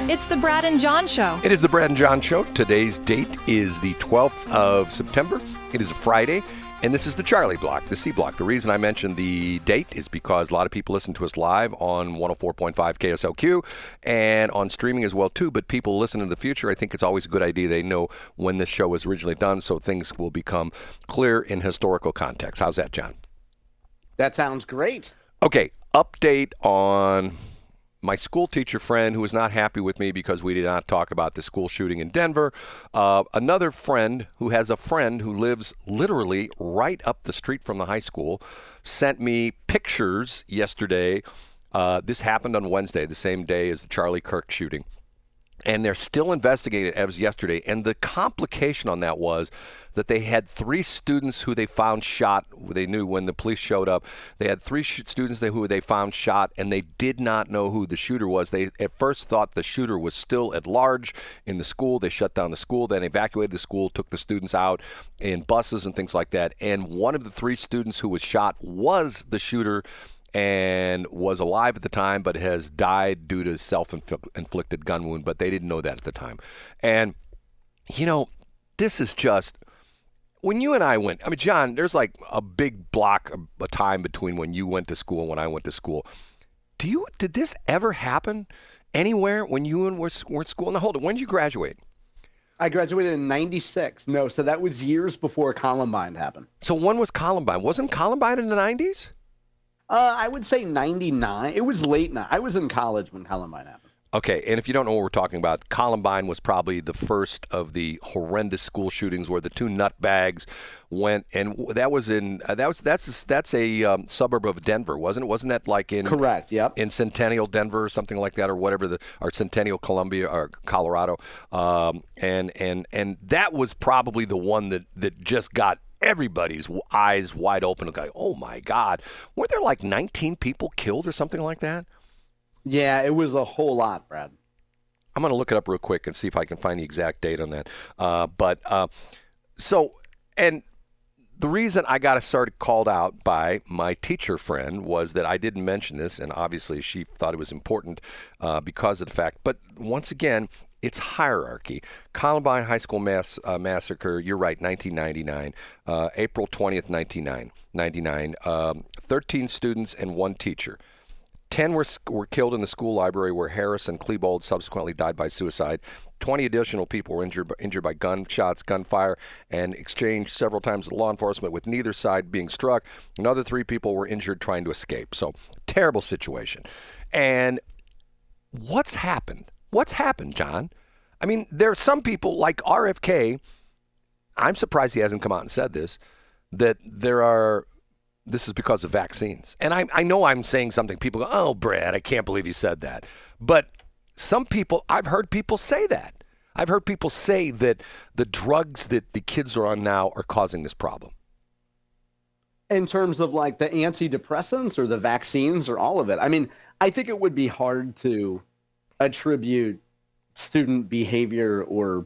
It's the Brad and John Show. It is the Brad and John Show. Today's date is the 12th of September. It is a Friday, and this is the Charlie Block, the C Block. The reason I mentioned the date is because a lot of people listen to us live on 104.5 KSLQ and on streaming as well, too. But people listen in the future, I think it's always a good idea they know when this show was originally done so things will become clear in historical context. How's that, John? That sounds great. Okay, update on my school teacher friend who was not happy with me because we did not talk about the school shooting in Denver. Another friend who has a friend who lives literally right up the street from the high school sent me pictures yesterday. This happened on Wednesday, the same day as the Charlie Kirk shooting. And they're still investigating it as yesterday. And the complication on that was that they had 3 students who they found shot. They knew when the police showed up. They had 3 students who they found shot, and they did not know who the shooter was. They at first thought the shooter was still at large in the school. They shut down the school, then evacuated the school, took the students out in buses and things like that. And one of the 3 students who was shot was the shooter and was alive at the time, but has died due to self-inflicted gun wound. But they didn't know that at the time. And, you know, this is just, when you and I went, I mean, John, there's like a big block of time between when you went to school and when I went to school. Did this ever happen anywhere when you were in school? Now, hold on. When did you graduate? I graduated in 96. No, so that was years before Columbine happened. So when was Columbine? Wasn't Columbine in the 90s? I would say 99. It was late. I was in college when Columbine happened. Okay, and if you don't know what we're talking about, Columbine was probably the first of the horrendous school shootings where the 2 nutbags went, and that was in that's a suburb of Denver, wasn't it? Wasn't that like in correct? Yep. In Centennial Denver or something like that, or whatever or Centennial Columbia or Colorado, and that was probably the one that just got everybody's eyes wide open. Like, oh my God, weren't there like 19 people killed or something like that? Yeah, it was a whole lot, Brad. I'm going to look it up real quick and see if I can find the exact date on that. And the reason I got started called out by my teacher friend was that I didn't mention this, and obviously she thought it was important because of the fact. But once again, it's hierarchy. Columbine High School massacre, you're right, 1999. April 20th, 1999. 13 students and 1 teacher. 10 were killed in the school library where Harris and Klebold subsequently died by suicide. 20 additional people were injured by gunshots, gunfire, and exchanged several times with law enforcement, with neither side being struck. Another 3 people were injured trying to escape. So, terrible situation. And what's happened? What's happened, John? I mean, there are some people like RFK, I'm surprised he hasn't come out and said this, that this is because of vaccines. And I know I'm saying something. People go, oh, Brad, I can't believe you said that. But some people, I've heard people say that. I've heard people say that the drugs that the kids are on now are causing this problem. In terms of like the antidepressants or the vaccines or all of it. I mean, I think it would be hard to attribute student behavior or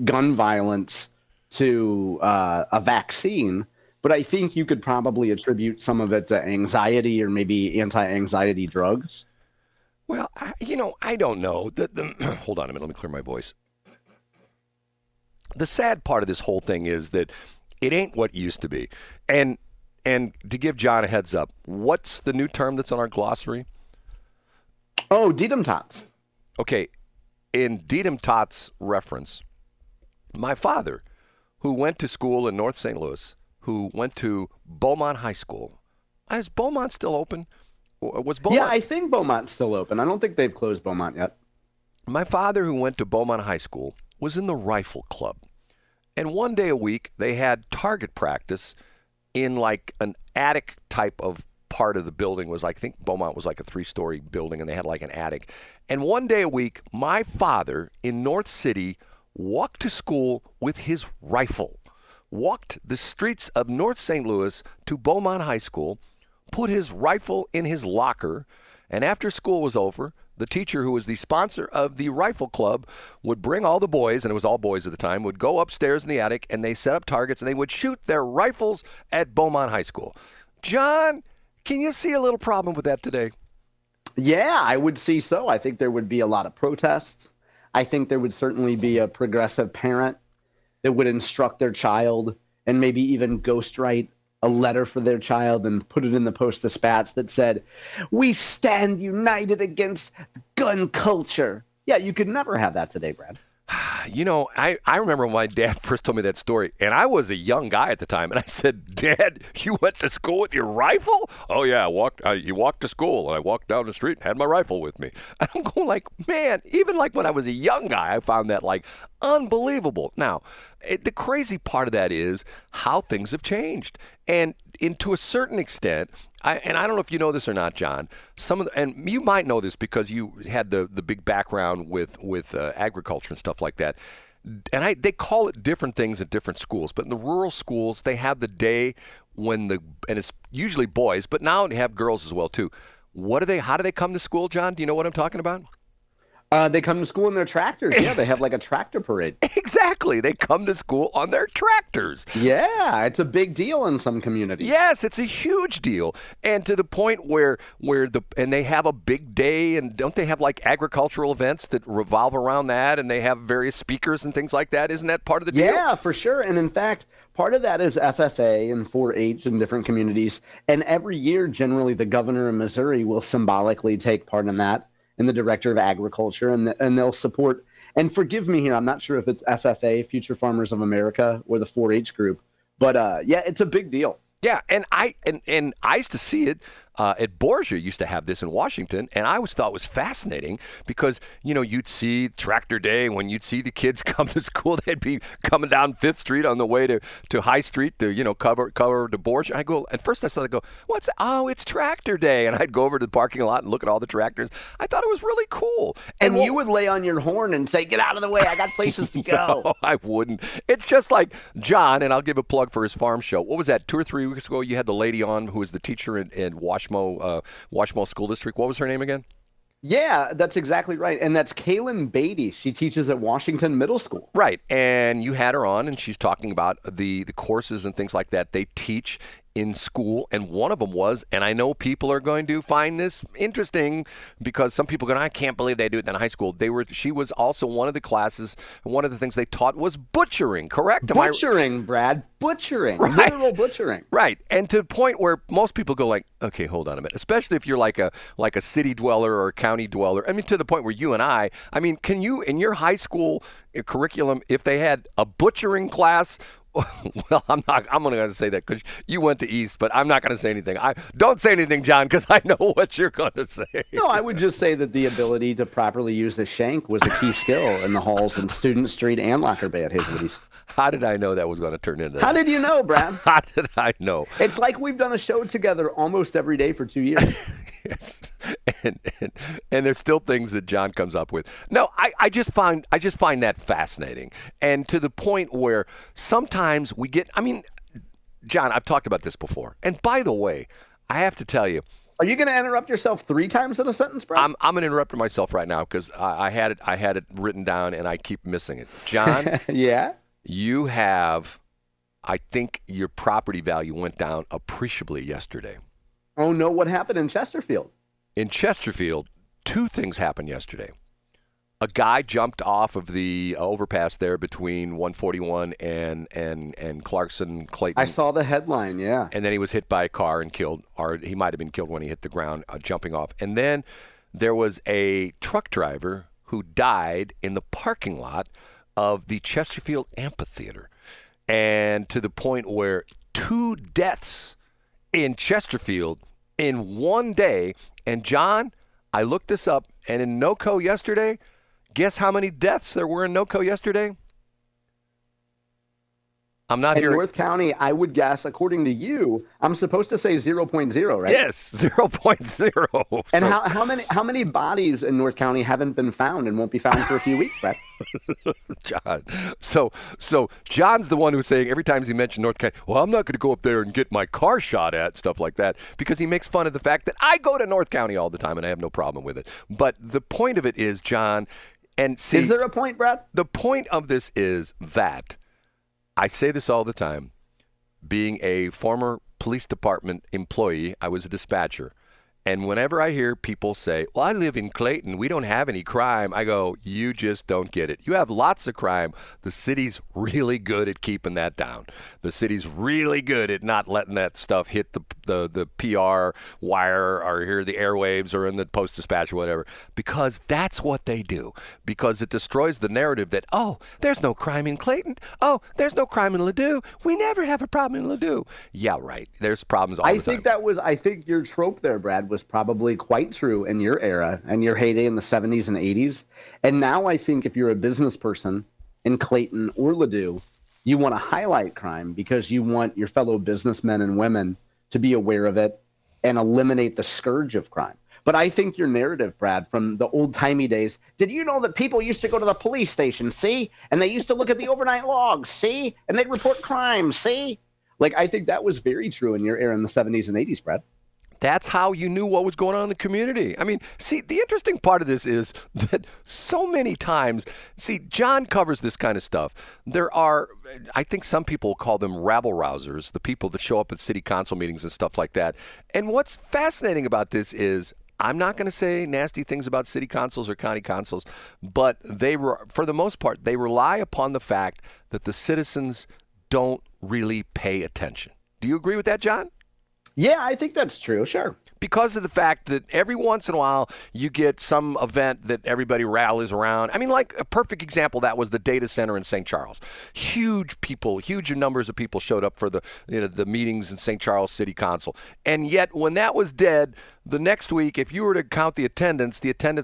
gun violence to a vaccine. But I think you could probably attribute some of it to anxiety or maybe anti-anxiety drugs. Well, I don't know. Hold on a minute. Let me clear my voice. The sad part of this whole thing is that it ain't what it used to be. And to give John a heads up, what's the new term that's on our glossary? Oh, Dienoff. Okay. In Dienoff reference, my father, who went to school in North St. Louis, who went to Beaumont High School. Is Beaumont still open? Was Beaumont? Yeah, I think Beaumont's still open. I don't think they've closed Beaumont yet. My father, who went to Beaumont High School, was in the rifle club. And one day a week, they had target practice in like an attic type of part of the building. Was like, I think Beaumont was like a 3-story building, and they had like an attic. And one day a week, my father in North City walked to school with his rifle. Walked the streets of North St. Louis to Beaumont High School, put his rifle in his locker, and after school was over, the teacher, who was the sponsor of the rifle club, would bring all the boys, and it was all boys at the time, would go upstairs in the attic, and they set up targets, and they would shoot their rifles at Beaumont High School. John, can you see a little problem with that today? Yeah, I would see so. I think there would be a lot of protests. I think there would certainly be a progressive parent that would instruct their child and maybe even ghostwrite a letter for their child and put it in the Post-Dispatch that said, "We stand united against gun culture." Yeah, you could never have that today, Brad. You know, I remember when my dad first told me that story, and I was a young guy at the time, and I said, "Dad, you went to school with your rifle?" "Oh, yeah, you walked to school, and I walked down the street and had my rifle with me." And I'm going like, man, even like when I was a young guy, I found that like unbelievable. Now, the crazy part of that is how things have changed. And to a certain extent, I don't know if you know this or not, John, and you might know this because you had the big background with agriculture and stuff like that. And they call it different things at different schools, but in the rural schools, they have the day and it's usually boys, but now they have girls as well too. How do they come to school, John? Do you know what I'm talking about? They come to school in their tractors. Yeah, they have like a tractor parade. Exactly. They come to school on their tractors. Yeah, it's a big deal in some communities. Yes, it's a huge deal. And to the point where they have a big day, and don't they have like agricultural events that revolve around that, and they have various speakers and things like that? Isn't that part of the deal? Yeah, for sure. And in fact, part of that is FFA and 4-H in different communities. And every year, generally, the governor of Missouri will symbolically take part in that, and the director of agriculture, and they'll support. And forgive me here, I'm not sure if it's FFA, Future Farmers of America, or the 4-H group, but yeah, it's a big deal. Yeah, and I used to see it at Borgia. Used to have this in Washington, and I always thought it was fascinating because you'd see Tractor Day when you'd see the kids come to school. They'd be coming down 5th Street on the way to High Street to cover the Borgia. I go at first I go, what's that? Oh, it's Tractor Day, and I'd go over to the parking lot and look at all the tractors. I thought it was really cool. And you would lay on your horn and say, "Get out of the way! I got places to go." No, I wouldn't. It's just like John, and I'll give a plug for his farm show. What was that? 2 or 3 weeks ago, you had the lady on who was the teacher in Washmo School District. What was her name again? Yeah, that's exactly right. And that's Kaylin Bade. She teaches at Washington Middle School. Right. And you had her on, and she's talking about the courses and things like that they teach in school. And one of them was, and I know people are going to find this interesting because some people go, "I can't believe they do it in high school." She was also one of the classes, one of the things they taught was butchering, correct? Butchering, Brad. Butchering. Right. Literal butchering. Right. And to the point where most people go like, okay, hold on a minute, especially if you're like a city dweller or a county dweller. I mean, to the point where you and I mean, can you, in your high school curriculum, if they had a butchering class, well, I'm going to say that because you went to East, but I'm not going to say anything. Don't say anything, John, because I know what you're going to say. No, I would just say that the ability to properly use the shank was a key skill in the halls in Student Street and Locker Bay at Hazel East. How did I know that was going to turn into that? How did you know, Brad? How did I know? It's like we've done a show together almost every day for 2 years. Yes. And there's still things that John comes up with. No, I just find that fascinating. And to the point where sometimes we get, I mean, John, I've talked about this before. And by the way, I have to tell you, are you going to interrupt yourself 3 times in a sentence, Brad? I'm going to interrupt myself right now because I had it written down and I keep missing it. John, yeah? You have, I think your property value went down appreciably yesterday. Oh, no, what happened in Chesterfield? In Chesterfield, 2 things happened yesterday. A guy jumped off of the overpass there between 141 and Clarkson Clayton. I saw the headline, yeah. And then he was hit by a car and killed, or he might have been killed when he hit the ground jumping off. And then there was a truck driver who died in the parking lot of the Chesterfield Amphitheater. And to the point where 2 deaths in Chesterfield in one day. And John, I looked this up, and in NoCo yesterday, guess how many deaths there were in NoCo yesterday? I'm not in here. North County, I would guess, according to you, I'm supposed to say 0.0, right? Yes, 0.0. And how many bodies in North County haven't been found and won't be found for a few weeks, Brett? John. So John's the one who's saying every time he mentioned North County, well, I'm not going to go up there and get my car shot at, stuff like that, because he makes fun of the fact that I go to North County all the time and I have no problem with it. But the point of it is, John, and see, is there a point, Brad? The point of this is that I say this all the time. Being a former police department employee, I was a dispatcher, And whenever I hear people say, well, I live in Clayton, we don't have any crime, I go, you just don't get it. You have lots of crime. The city's really good at keeping that down. The city's really good at not letting that stuff hit the PR wire or hear the airwaves or in the Post-Dispatch or whatever, because that's what they do. Because it destroys the narrative that, oh, there's no crime in Clayton. Oh, there's no crime in Ladue. We never have a problem in Ladue. Yeah, right. There's problems all the time. I think your trope there, Brad, was probably quite true in your era and your heyday in the 70s and 80s. And now I think if you're a business person in Clayton or Ladue, you want to highlight crime because you want your fellow businessmen and women to be aware of it and eliminate the scourge of crime. But I think your narrative, Brad, from the old-timey days, did you know that people used to go to the police station, see? And they used to look at the overnight logs, see? And they'd report crime, see? Like, I think that was very true in your era in the 70s and 80s, Brad. That's how you knew what was going on in the community. I mean, see, the interesting part of this is that so many times, see, John covers this kind of stuff. There are, I think some people call them rabble-rousers, the people that show up at city council meetings and stuff like that. And what's fascinating about this is, I'm not going to say nasty things about city councils or county councils, but for the most part, they rely upon the fact that the citizens don't really pay attention. Do you agree with that, John? Yeah, I think that's true. Sure. Because of the fact that every once in a while you get some event that everybody rallies around. I mean, like a perfect example, that was the data center in St. Charles. Huge numbers of people showed up for the meetings in St. Charles City Council. And yet when that was dead, the next week, if you were to count the attendance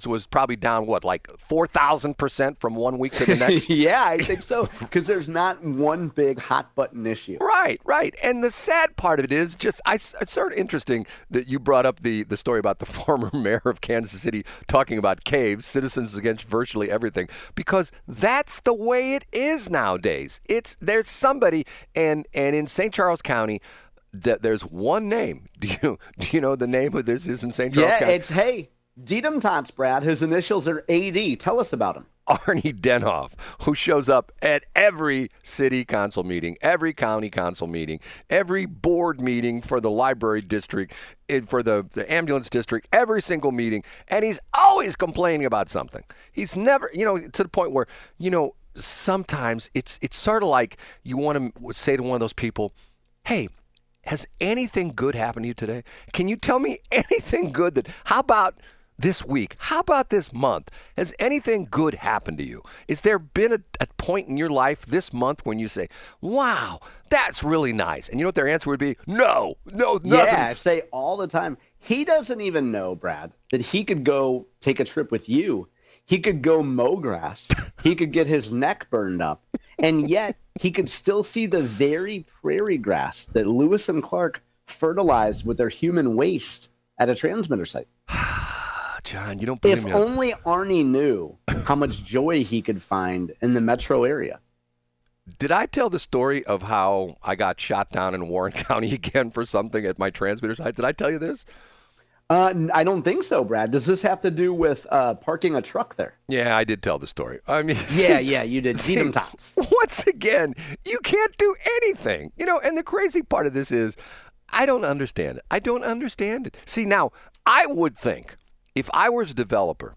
was probably down, like 4,000% from one week to the next? Yeah, I think so, because there's not one big hot button issue. Right. And the sad part of it is it's sort of interesting that you brought up the story about the former mayor of Kansas City talking about caves, citizens against virtually everything, because that's the way it is nowadays. There's somebody, and in St. Charles County, that there's one name. Do you know the name of this is in St. Charles County? Yeah, it's Dienoff, Brad. His initials are AD. Tell us about him. Arnie Dienoff, who shows up at every city council meeting, every county council meeting, every board meeting for the library district, for the ambulance district, every single meeting, and he's always complaining about something. He's never, to the point where, sometimes it's sort of like you want to say to one of those people, hey, has anything good happened to you today? Can you tell me anything good how about this week? How about this month? Has anything good happened to you? Is there been a point in your life this month when you say, wow, that's really nice? And you know what their answer would be? No, nothing. Yeah, I say all the time. He doesn't even know, Brad, that he could go take a trip with you. He could go mow grass. He could get his neck burned up. And yet he could still see the very prairie grass that Lewis and Clark fertilized with their human waste at a transmitter site. John, you don't believe me. If only Arnie knew how much joy he could find in the metro area. Did I tell the story of how I got shot down in Warren County again for something at my transmitter site? Did I tell you this? I don't think so, Brad. Does this have to do with parking a truck there? Yeah, I did tell the story. I mean, yeah, you did. Once again, you can't do anything. And the crazy part of this is I don't understand it. See, now, I would think if I was a developer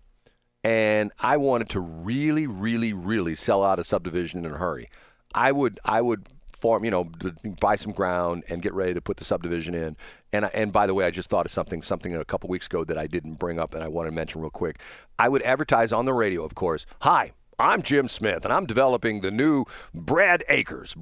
and I wanted to really, really, really sell out a subdivision in a hurry, I would form, buy some ground and get ready to put the subdivision in. And by the way, I just thought of something a couple weeks ago that I didn't bring up and I want to mention real quick. I would advertise on the radio, of course. Hi, I'm Jim Smith, and I'm developing the new Brad Acres.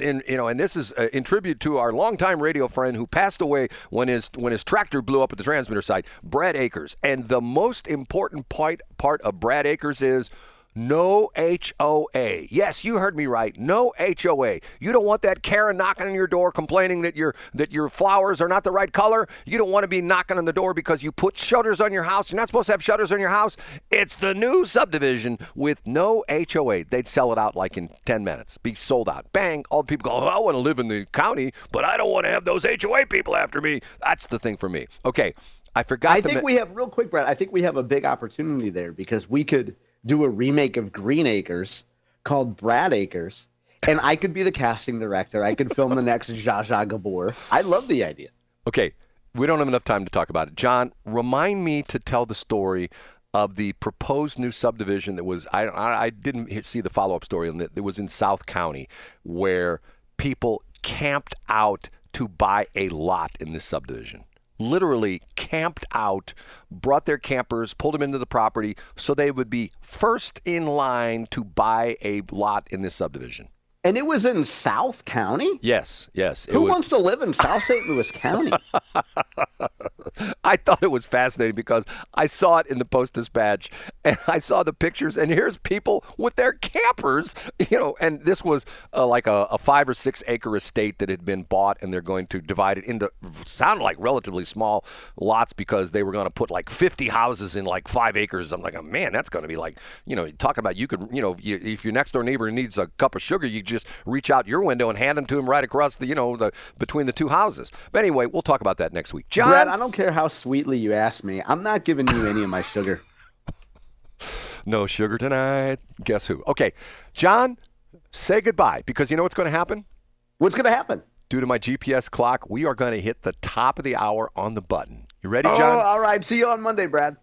And this is in tribute to our longtime radio friend who passed away when his tractor blew up at the transmitter site, Brad Acres. And the most important part of Brad Acres is no HOA. Yes, you heard me right. No HOA. You don't want that Karen knocking on your door complaining that your flowers are not the right color. You don't want to be knocking on the door because you put shutters on your house. You're not supposed to have shutters on your house. It's the new subdivision with no HOA. They'd sell it out like in 10 minutes. Be sold out. Bang. All the people go, oh, I want to live in the county, but I don't want to have those HOA people after me. That's the thing for me. Okay. I think we have, real quick, Brad, I think we have a big opportunity there because we could do a remake of Green Acres called Brad Acres, and I could be the casting director. I could film the next Zsa Zsa Gabor. I love the idea. Okay, We don't have enough time to talk about it. John, remind me to tell the story of the proposed new subdivision that was, I didn't see the follow-up story on it was in South County, where people camped out to buy a lot in this subdivision. Literally camped out, brought their campers, pulled them into the property so they would be first in line to buy a lot in this subdivision. And it was in South County? Yes. Who wants to live in South St. Louis County? I thought it was fascinating because I saw it in the Post-Dispatch, and I saw the pictures, and here's people with their campers, and this was like a 5 or 6 acre estate that had been bought, and they're going to divide it into, sounded like relatively small lots because they were going to put like 50 houses in like 5 acres. I'm like, oh, man, that's going to be like, talking about you could, if your next door neighbor needs a cup of sugar, you just reach out your window and hand them to him right across the between the two houses. But anyway, we'll talk about that next week. John, Brad, I don't care how sweetly you ask me. I'm not giving you any of my sugar. No sugar tonight. Guess who? Okay, John, say goodbye because you know what's going to happen? What's going to happen? Due to my GPS clock, we are going to hit the top of the hour on the button. You ready, John? Oh, all right. See you on Monday, Brad.